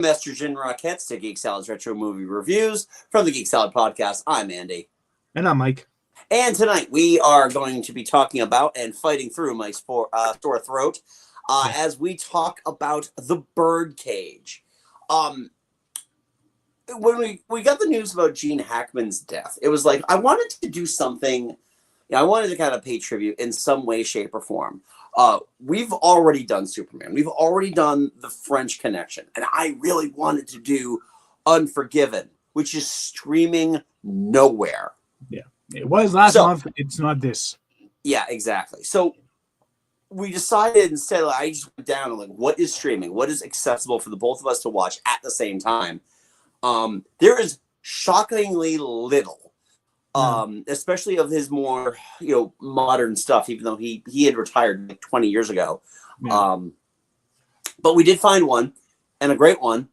Estrogen Rockettes to Geek Salad's Retro Movie Reviews from the Geek Salad Podcast. I'm Andy. And I'm Mike. And tonight we are going to be talking about and fighting through Mike's sore throat as we talk about the Birdcage. When we got the news about Gene Hackman's death, it was like I wanted to do something. I wanted to kind of pay tribute in some way, shape, or form. We've already done Superman. We've already done The French Connection. And I really wanted to do Unforgiven, which is streaming nowhere. Yeah. It was last month. It's not this. Yeah, exactly. So we decided instead, I just went down and like, what is streaming? What is accessible for the both of us to watch at the same time? There is shockingly little. Especially of his more, modern stuff, even though he had retired like 20 years ago. Yeah. But we did find one, and a great one,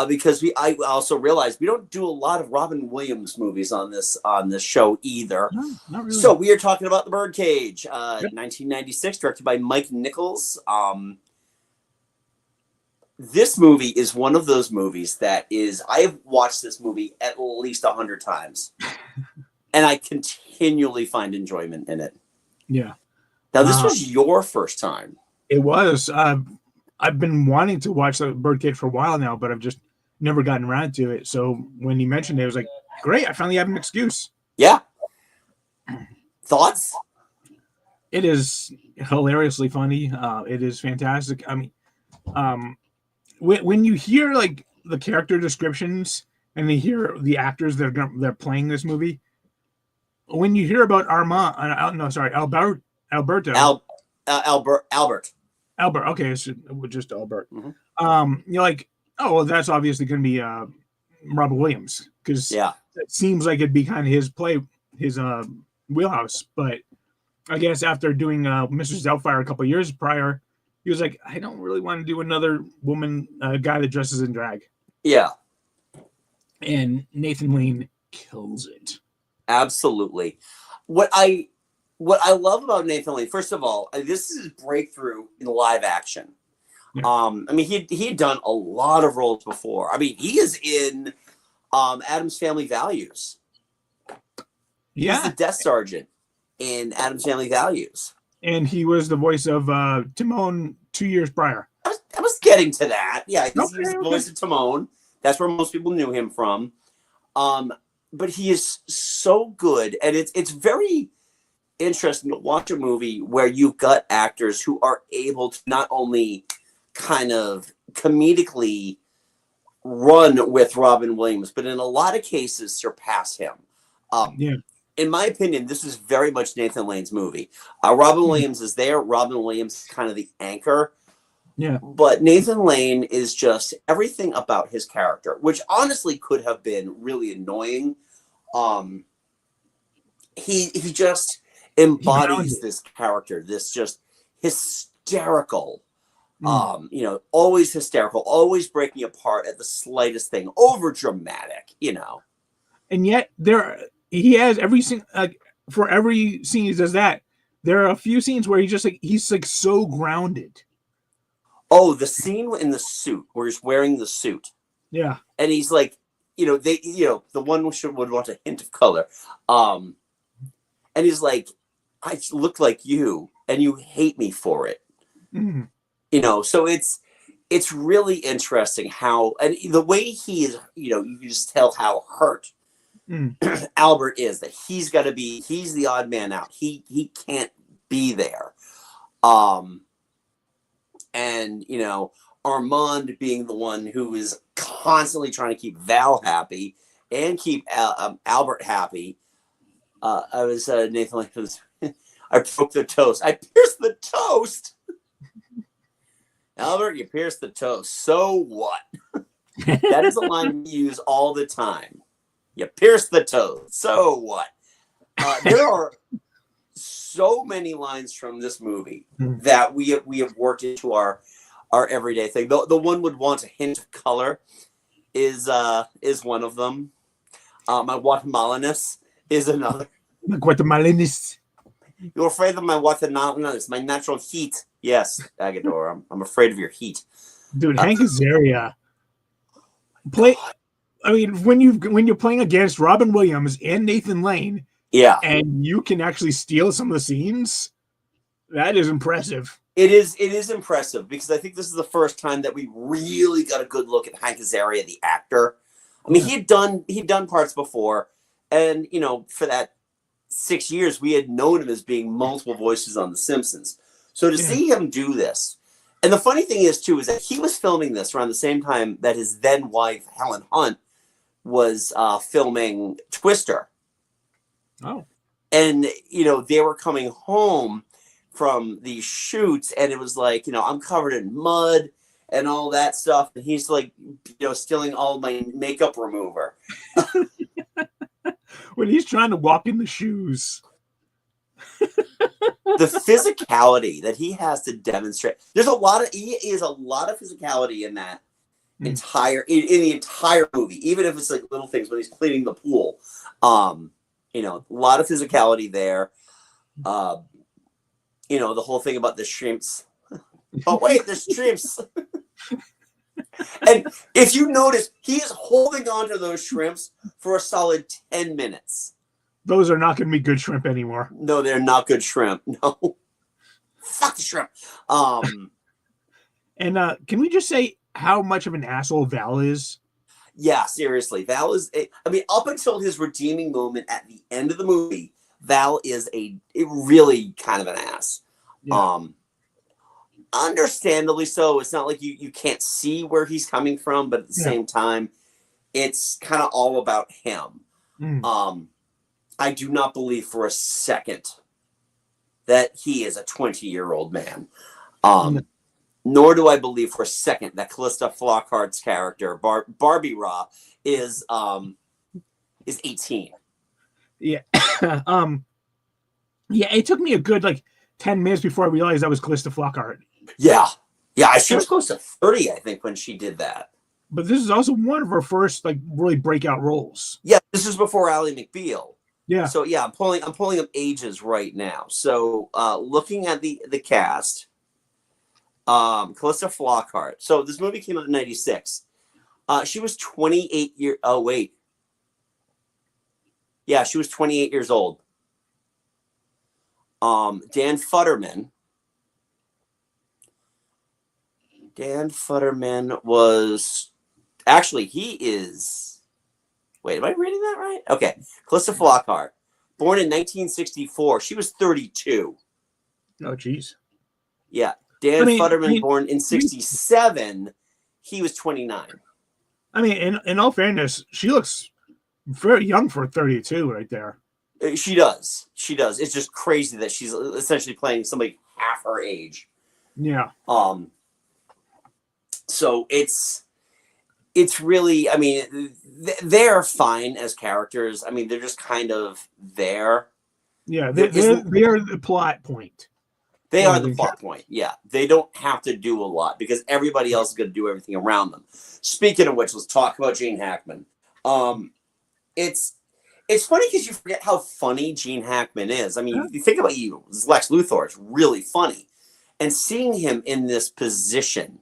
because I also realized we don't do a lot of Robin Williams movies on this show either. No, not really. So we are talking about The Birdcage, 1996, directed by Mike Nichols. This movie is one of those movies that I have watched this movie at least 100 times. And I continually find enjoyment in it. Yeah. Now, this was your first time. It was. I've been wanting to watch the Birdcage for a while now, but I've just never gotten around to it. So when you mentioned it, I was like, great, I finally have an excuse. Yeah. Thoughts? It is hilariously funny. It is fantastic. I mean, when you hear like the character descriptions and you hear the actors that they're playing this movie, when you hear about Alberto. Albert. Okay, it's just Albert. Mm-hmm. You're like, oh, well, that's obviously going to be Robin Williams, because it seems like it'd be kind of his wheelhouse. But I guess after doing Mr. Doubtfire a couple of years prior, he was like, I don't really want to do another guy that dresses in drag. Yeah. And Nathan Lane kills it. Absolutely. What I love about Nathan Lane, first of all, this is his breakthrough in live action. Yeah. I mean, he had done a lot of roles before. I mean, he is in Addams Family Values. Yeah. He's the desk sergeant in Addams Family Values. And he was the voice of Timon 2 years prior. I was getting to that. Yeah, he's the voice of Timon. That's where most people knew him from. But he is so good, and it's very interesting to watch a movie where you've got actors who are able to not only kind of comedically run with Robin Williams, but in a lot of cases surpass him. In my opinion, this is very much Nathan Lane's movie. Robin Williams is there. Robin Williams is kind of the anchor. Yeah. But Nathan Lane is just everything about his character, which honestly could have been really annoying. He just embodies this character, this just hysterical, always hysterical, always breaking apart at the slightest thing, over dramatic, And yet he has for every scene he does that, there are a few scenes where he's so grounded. Oh, the scene in the suit where he's wearing the suit. Yeah. And he's like, the one would want a hint of color. And he's like, I look like you and you hate me for it. Mm-hmm. So it's really interesting how, and the way he is, you can just tell how hurt Albert is, that he's the odd man out. He can't be there. And, Armand being the one who is constantly trying to keep Val happy and keep Albert happy. I was Nathan Lane. I broke the toast. I pierced the toast. Albert, you pierced the toast. So what? That is a line we use all the time. You pierced the toast. So what? There are so many lines from this movie that we have worked into our everyday thing. The one would want a hint of color is one of them. My Guatemalanness is another. My Guatemalanness. You're afraid of my Guatemalanness, my natural heat. Yes, Agador, I'm afraid of your heat. Dude, Hank Azaria play. I mean, when you're playing against Robin Williams and Nathan Lane, Yeah, and you can actually steal some of the scenes, that is impressive. it is impressive because I think this is the first time that we really got a good look at Hank Azaria, the actor. I mean, he'd done parts before, and for that 6 years we had known him as being multiple voices on The Simpsons. So to see him do this, and the funny thing is too, is that he was filming this around the same time that his then wife Helen Hunt was filming Twister. Oh, and they were coming home from these shoots, and it was like, I'm covered in mud and all that stuff, and he's like, stealing all my makeup remover. when he's trying to walk in the shoes. The physicality that he has to demonstrate. He is a lot of physicality in that in the entire movie, even if it's like little things when he's cleaning the pool. A lot of physicality there. The whole thing about the shrimps. Oh wait, the shrimps. And if you notice, he is holding on to those shrimps for a solid 10 minutes. Those are not going to be good shrimp anymore. No, they're not good shrimp. No. Fuck the shrimp. And can we just say how much of an asshole Val is? Yeah, seriously. Val is, up until his redeeming moment at the end of the movie, Val is a really kind of an ass. Yeah. Understandably so. It's not like you can't see where he's coming from, but at the same time, it's kind of all about him. I do not believe for a second that he is a 20-year-old man. Nor do I believe for a second that Callista Flockhart's character, Barbie Ra, is 18. Yeah. It took me a good 10 minutes before I realized that was Callista Flockhart. Yeah. She was close to 30, I think, when she did that. But this is also one of her first really breakout roles. Yeah, this is before Ally McBeal. Yeah. So I'm pulling up ages right now. So looking at the cast, Callista Flockhart. So this movie came out in 96. She was 28 years. Oh wait. Yeah, she was 28 years old. Dan Futterman. Dan Futterman was actually he is. Wait, am I reading that right? Okay, Callista Flockhart, born in 1964. She was 32. Oh, geez. Yeah, Dan Futterman, born in 67. He was 29. I mean, in all fairness, she looks very young for 32 right there. She does. It's just crazy that she's essentially playing somebody half her age. Yeah. So it's really, they're fine as characters. They're just kind of there. Yeah, they are the plot point. They are the plot point. Yeah, they don't have to do a lot because everybody else is going to do everything around them. Speaking of which, let's talk about Gene Hackman. It's funny because you forget how funny Gene Hackman is. You think about Lex Luthor is really funny, and seeing him in this position,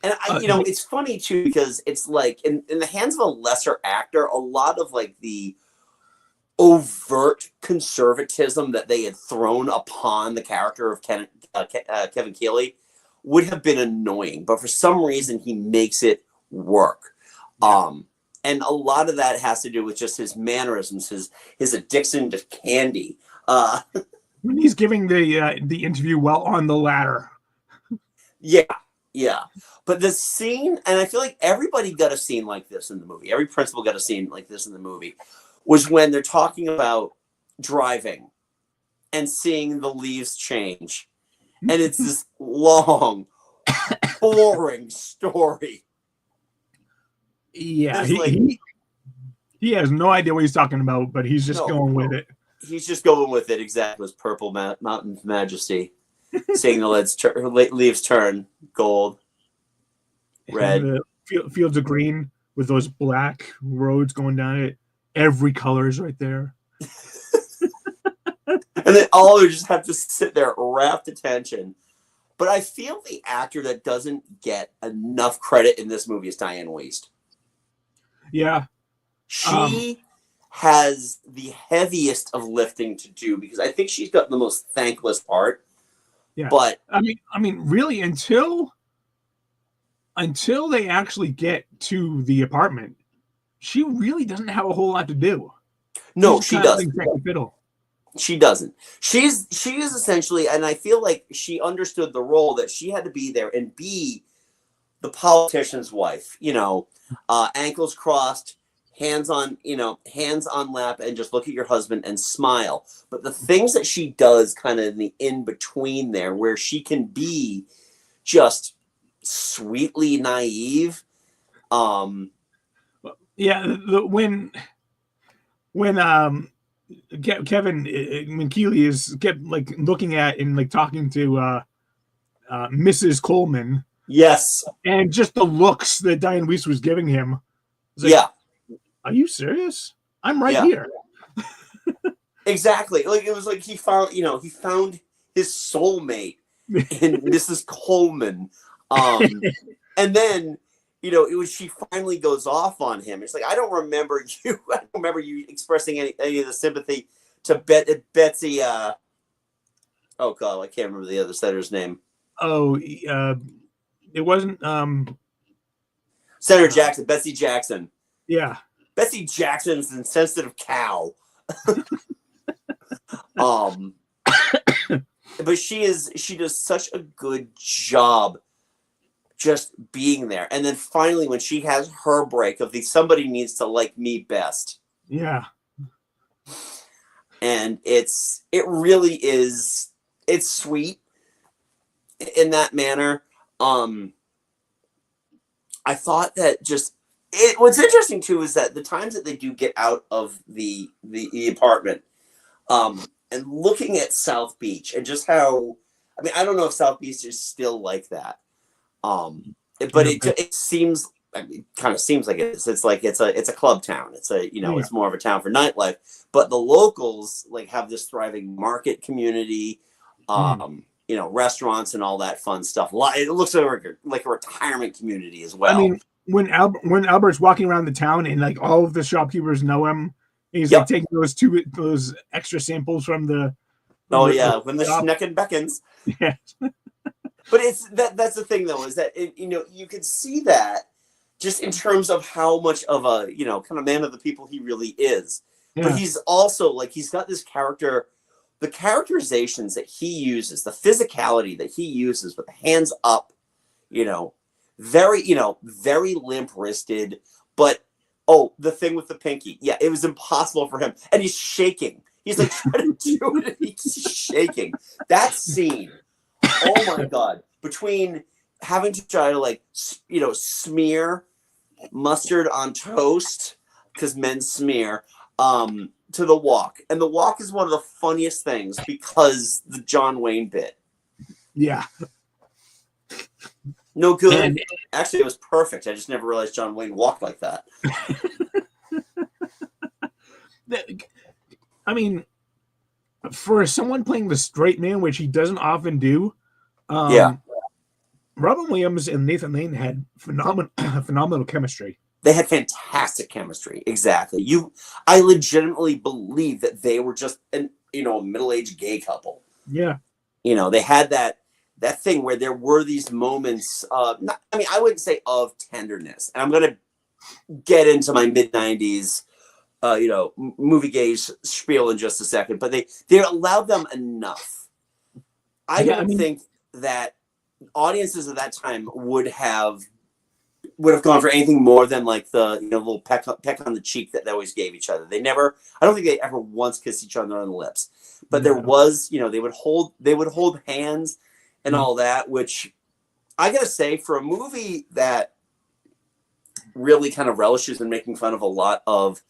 it's funny too because it's like in the hands of a lesser actor, a lot of the overt conservatism that they had thrown upon the character of Kevin Keeley would have been annoying, but for some reason he makes it work. And a lot of that has to do with just his mannerisms, his addiction to candy. When he's giving the interview while on the ladder. Yeah. But the scene, and I feel like everybody got a scene like this in the movie. Every principal got a scene like this in the movie, was when they're talking about driving and seeing the leaves change. And it's this long, boring story. Yeah, he has no idea what he's talking about, but he's just going with it. He's just going with it, exactly. With Purple Mountain Majesty, seeing the leaves turn gold, red. Fields of green with those black roads going down it. Every color is right there. And they all just have to sit there, rapt attention. But I feel the actor that doesn't get enough credit in this movie is Diane Wiest. Yeah. She has the heaviest of lifting to do because I think she's got the most thankless part. Yeah. But I mean, really, until they actually get to the apartment, she really doesn't have a whole lot to do. No, she doesn't. Fiddle. She doesn't. She is essentially, and I feel like she understood the role that she had to be there and be the politician's wife. Ankles crossed, hands on lap, and just look at your husband and smile. But the things that she does, kind of in the in between there, where she can be just sweetly naive. Yeah, when Kevin McKeely is kept like looking at and like talking to Mrs. Coleman. Yes, and just the looks that Diane Wiest was giving him. Like, yeah, are you serious? I'm right here. Exactly. Like it was like he found his soulmate in Mrs. Coleman. And then she finally goes off on him. It's like I don't remember you expressing any of the sympathy to Betsy. Oh God, I can't remember the other setter's name. Oh, it wasn't Senator Jackson. Betsy Jackson. Yeah, Betsy Jackson's an insensitive cow. But she does such a good job just being there. And then finally when she has her break of somebody needs to like me best. Yeah. And it really is, it's sweet in that manner. I thought that what's interesting too is that the times that they do get out of the apartment, and looking at South Beach and just how, I don't know if South Beach is still like that. But it seems, it kind of seems like it is. It's like it's a club town. It's it's more of a town for nightlife. But the locals have this thriving market community, restaurants and all that fun stuff. It looks like a retirement community as well. I mean, when Albert's walking around the town and all of the shopkeepers know him, he's taking those extra samples from the. When the schnecken beckons. Yeah. But that's the thing though, is that you could see that just in terms of how much of a kind of man of the people he really is. Yeah. But he's also he's got this character, the characterizations that he uses, the physicality that he uses with the hands up, very very limp wristed, but the thing with the pinky, it was impossible for him, and he's shaking. He's trying to do it, and he's shaking. That scene. Oh my God. Between having to try to smear mustard on toast, because men smear, to the walk. And the walk is one of the funniest things because the John Wayne bit. Yeah. No good. Actually, it was perfect. I just never realized John Wayne walked like that. For someone playing the straight man, which he doesn't often do, Robin Williams and Nathan Lane had phenomenal chemistry. They had fantastic chemistry. Exactly. I legitimately believe that they were just a middle-aged gay couple. Yeah. They had that thing where there were these moments I wouldn't say of tenderness. And I'm going to get into my mid-90s movie gaze spiel in just a second, but they allowed them enough. I don't think that audiences at that time would have gone for anything more than the little peck on the cheek that they always gave each other. I don't think they ever once kissed each other on the lips, but there was, they would hold hands and all that, which I gotta say, for a movie that really kind of relishes in making fun of a lot of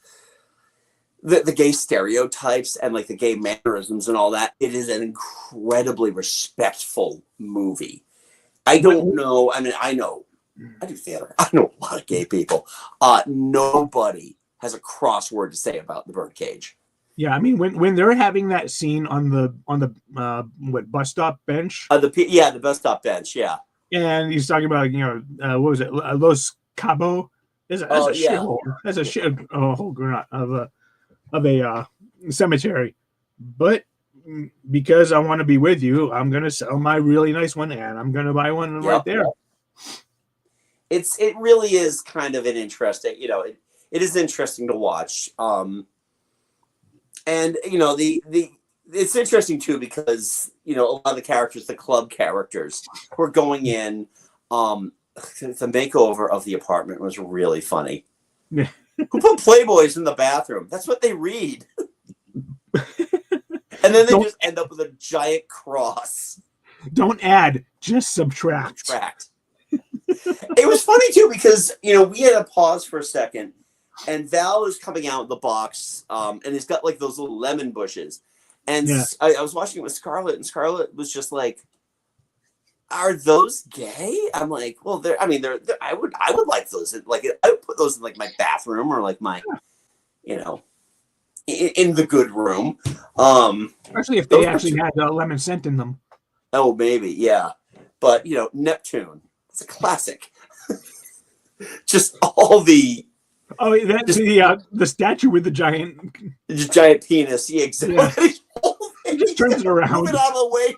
the gay stereotypes and the gay mannerisms and all that, it is an incredibly respectful movie. I don't know. I know I do theater. I know a lot of gay people. Nobody has a cross word to say about the Birdcage. Yeah, I mean when they're having that scene on the bus stop bench, The bus stop bench, yeah. and he's talking about what was it, Los Cabo? That's a Yeah. shithole. That's a shit hole of a cemetery. But because I want to be with you, I'm gonna sell my really nice one, and I'm gonna buy one right there. It really is kind of an interesting, it is interesting to watch. And it's interesting too because a lot of the characters, the club characters, were going in. The makeover of the apartment was really funny. Yeah. Who put Playboys in the bathroom? That's what they read. And then they just end up with a giant cross. Don't add, just subtract. It was funny too because we had to pause for a second, and Val is coming out of the box, and he's got like those little lemon bushes, and I was watching it with Scarlett, and Scarlett was just like, "Are those gay?" I'm like, "Well, they're. I would like those. Like, I would put those in like my bathroom or like my, in the good room. Especially if they actually had lemon scent in them. Oh, maybe, yeah. But Neptune, it's a classic. Just all the. Oh, that's the statue with the giant penis. Yeah, exactly. Yeah. He just turns it around. Move it out of the way.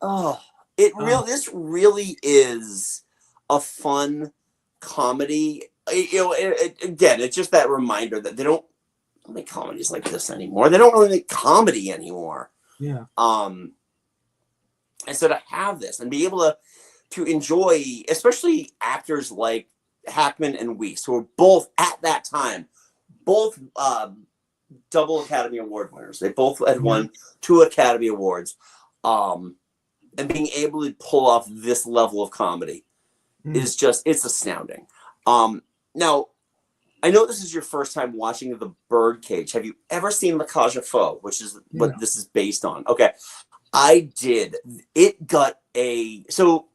Oh, this really is a fun comedy. Again, it's just that reminder that they don't make comedies like this anymore. They don't really make comedy anymore. Yeah. And so to have this and be able to enjoy, especially actors like Hackman and Weiss, who were both at that time, both double Academy Award winners. They both had won 2 Academy Awards. And being able to pull off this level of comedy is it's astounding. Now, I know this is your first time watching The Birdcage. Have you ever seen La Cage aux Folles, which is what this is based on? Okay. I did. It got so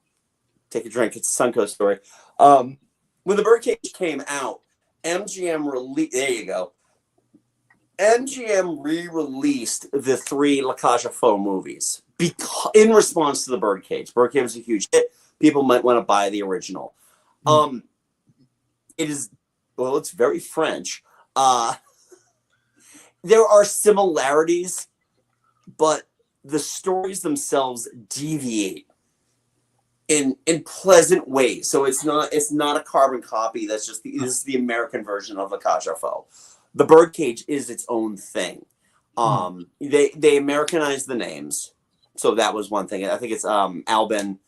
take a drink. It's a Suncoast story. When The Birdcage came out, there you go. MGM re-released the 3 La Cage aux Folles movies in response to The Birdcage. Birdcage was a huge hit. People might want to buy the original. It's very French. There are similarities, but the stories themselves deviate in pleasant ways. So it's not a carbon copy. That's just this is the American version of La Cage aux Folles. The Birdcage is its own thing. They Americanized the names, so that was one thing. I think it's Albin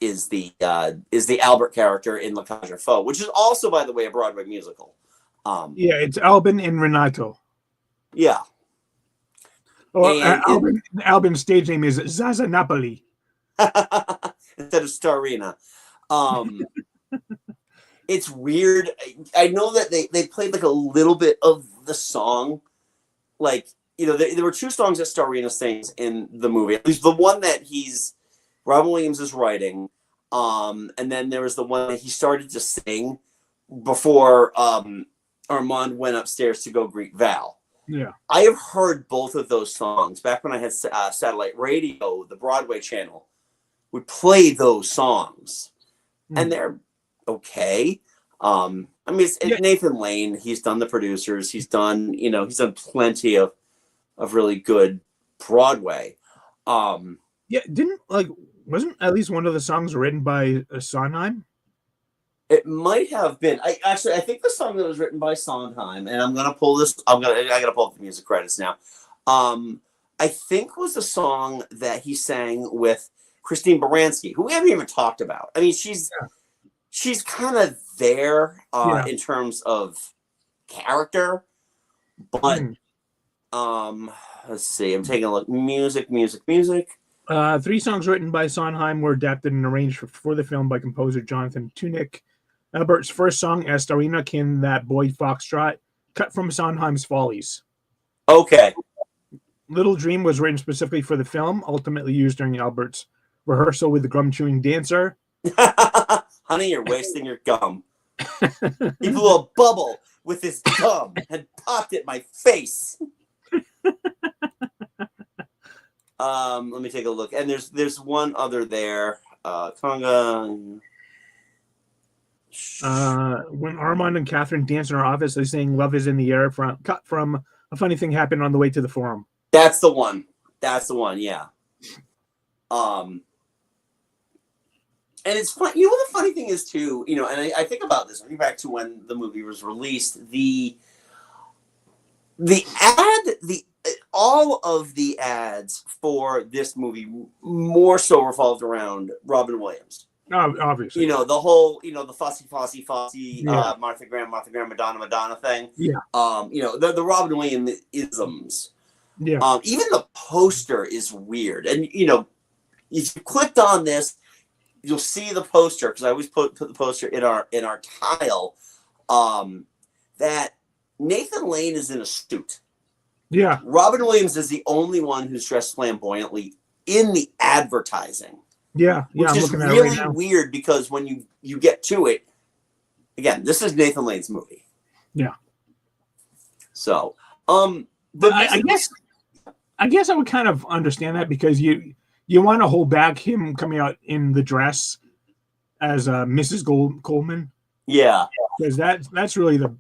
is the Albert character in La Cage aux Folles, which is also, by the way, a Broadway musical. It's Albin and Renato. Yeah. Albin's stage name is Zaza Napoli. Instead of Starina. It's weird. I know that they played like a little bit of the song. Like, there were 2 songs that Starina sings in the movie. At least the one that Robin Williams is writing. And then there was the one that he started to sing before Armand went upstairs to go greet Val. Yeah. I have heard both of those songs back when I had satellite radio. The Broadway channel would play those songs, and they're okay. It's Nathan Lane. He's done the producers. He's done plenty of really good Broadway. Wasn't at least one of the songs written by Sondheim? It might have been. I think the song that was written by Sondheim, and I'm gonna pull this. I gotta pull up the music credits now. I think was a song that he sang with Christine Baranski, who we haven't even talked about. I mean, she's kind of there in terms of character, but let's see. I'm taking a look. Music. 3 songs written by Sondheim were adapted and arranged for the film by composer Jonathan Tunick. Albert's first song, As Starina Can That Boy Foxtrot, cut from Sondheim's Follies. Okay. Little Dream was written specifically for the film, ultimately used during Albert's rehearsal with the gum-chewing dancer. Honey, you're wasting your gum. He blew a bubble with his gum and popped it in my face. Let me take a look. And there's one other there. Tonga. When Armand and Catherine dance in her office, they sing "Love Is in the Air" cut from A Funny Thing Happened on the Way to the Forum. That's the one. That's the one. Yeah. And it's fun. You know what the funny thing is too. You know, and I think about this. I think back to when the movie was released. All of the ads for this movie more so revolved around Robin Williams. Obviously. You know, the whole, the Fosse, Yeah. Martha Graham, Madonna thing. Yeah. You know, the Robin Williams isms. Yeah. Even the poster is weird. And, you know, if you clicked on this, you'll see the poster, because I always put the poster in our tile, that Nathan Lane is in a suit. Yeah. Robin Williams is the only one who's dressed flamboyantly in the advertising. Yeah. Which I'm is looking at really it right now. weird, because when you get to it, again, this is Nathan Lane's movie. Yeah. So, but I guess I would kind of understand that, because you want to hold back him coming out in the dress as Mrs. Coleman. Yeah. Because that's really the.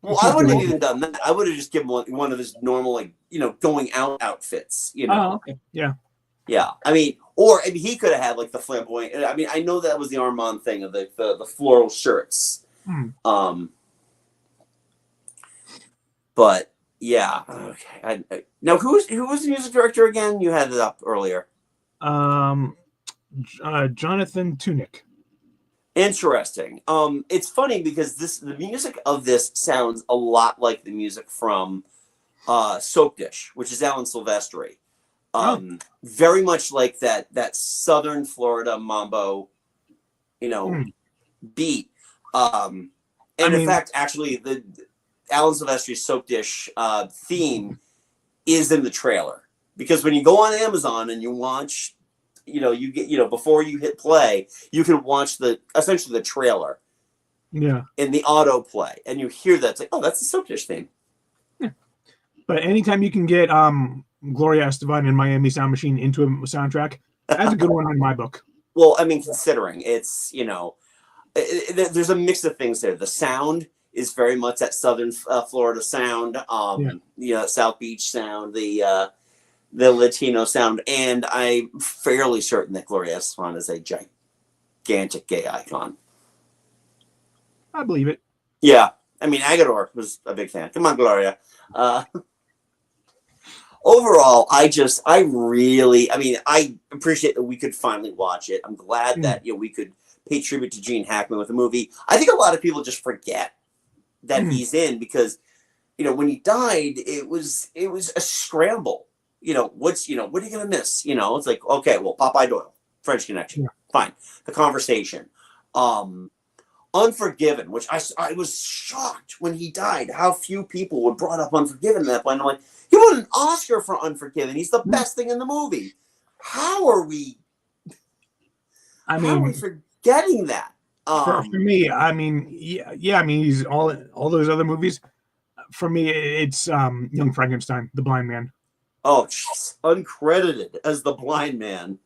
Well, I wouldn't have even done that. I would have just given one of his normal, like, going out outfits. Oh, okay. Yeah. Yeah. I mean, he could have had like the flamboyant. I mean, I know that was the Armand thing of the floral shirts. But yeah. Okay. Now, who was the music director again? You had it up earlier. Jonathan Tunick. Interesting. It's funny because the music of this sounds a lot like the music from Soap Dish, which is Alan Silvestri. Very much like that Southern Florida mambo, beat. In fact, actually, the Alan Silvestri's Soap Dish theme is in the trailer, because when you go on Amazon and you watch, you get, before you hit play, you can watch essentially the trailer. Yeah. In the autoplay, and you hear that, it's like, oh, that's the Soap Dish theme. Yeah. But anytime you can get Gloria Estefan and Miami Sound Machine into a soundtrack, that's a good one in my book. Well, I mean, considering it's, there's a mix of things there. The sound is very much that Southern Florida sound, South Beach sound, the Latino sound, and I'm fairly certain that Gloria Estefan is a gigantic gay icon. I believe it. Yeah. I mean, Agador was a big fan. Come on, Gloria. Overall, I appreciate that we could finally watch it. I'm glad that we could pay tribute to Gene Hackman with the movie. I think a lot of people just forget that he's in, because when he died, it was a scramble. What are you gonna miss? It's like, okay, well, Popeye Doyle, French Connection, fine. The Conversation, Unforgiven, which I was shocked when he died how few people would brought up Unforgiven at that point. I'm like, he won an Oscar for Unforgiven. He's the best thing in the movie. How are we forgetting that? For me, he's all those other movies. For me, it's Young Frankenstein, The Blind Man. Oh, jeez. Uncredited as the blind man.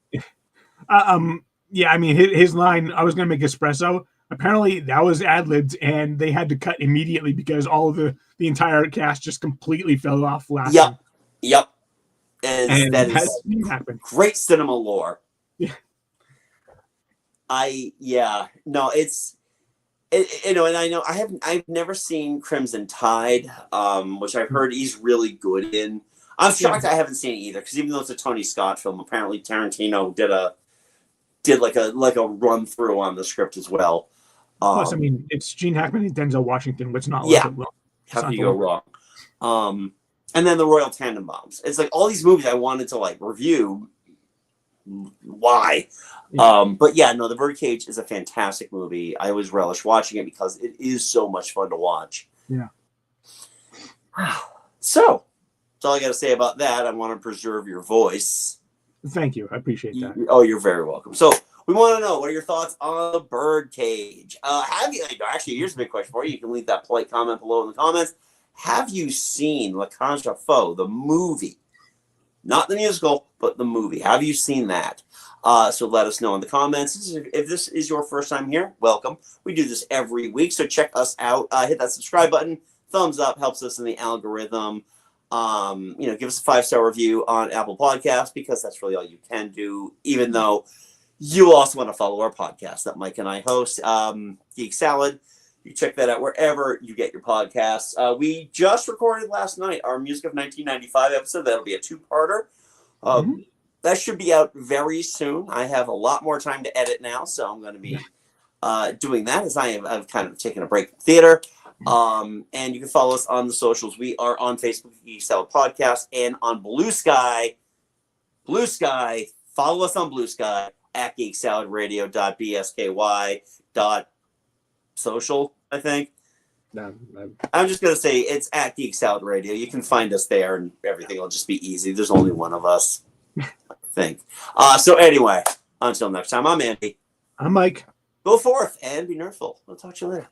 His line, "I was going to make espresso." Apparently, that was ad-libbed, and they had to cut immediately because all of the entire cast just completely fell off laughing. Yep. And that is great cinema lore. Yeah. And I know I've never seen Crimson Tide, which I've heard he's really good in. I'm shocked I haven't seen it either, because even though it's a Tony Scott film, apparently Tarantino did like a run through on the script as well. Plus, it's Gene Hackman and Denzel Washington. What's not like it? Well, how can you go wrong? And then the Royal Tenenbaums. It's like all these movies I wanted to review. Why? Yeah. But yeah, no, The Birdcage is a fantastic movie. I always relish watching it because it is so much fun to watch. Yeah. So that's all I got to say about that. I want to preserve your voice. Thank you. I appreciate that. Oh, you're very welcome. So We want to know, what are your thoughts on the Birdcage? Have you, actually, here's a big question for you. You can leave that polite comment below in the comments. Have you seen La Cage aux Folles, the movie? Not the musical, but the movie. Have you seen that? So let us know in the comments. If this is your first time here, welcome. We do this every week, so check us out. Hit that subscribe button. Thumbs up helps us in the algorithm. Give us a 5-star review on Apple Podcasts, because that's really all you can do, even though you also want to follow our podcast that Mike and I host, Geek Salad. You check that out wherever you get your podcasts. We just recorded last night our Music of 1995 episode. That'll be a 2-parter. That should be out very soon. I have a lot more time to edit now, so I'm going to be doing that, as I've kind of taken a break from theater. And you can follow us on the socials. We are on Facebook, Geek Salad Podcast, and on Blue Sky. Blue Sky. Follow us on Blue Sky at geeksalladradio.bsky.social, I think. No. I'm just going to say it's at Geek Salad Radio. You can find us there, and everything will just be easy. There's only one of us, I think. So anyway, until next time, I'm Andy. I'm Mike. Go forth and be nerdful. We'll talk to you later.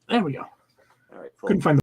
There we go. All right, cool. Couldn't find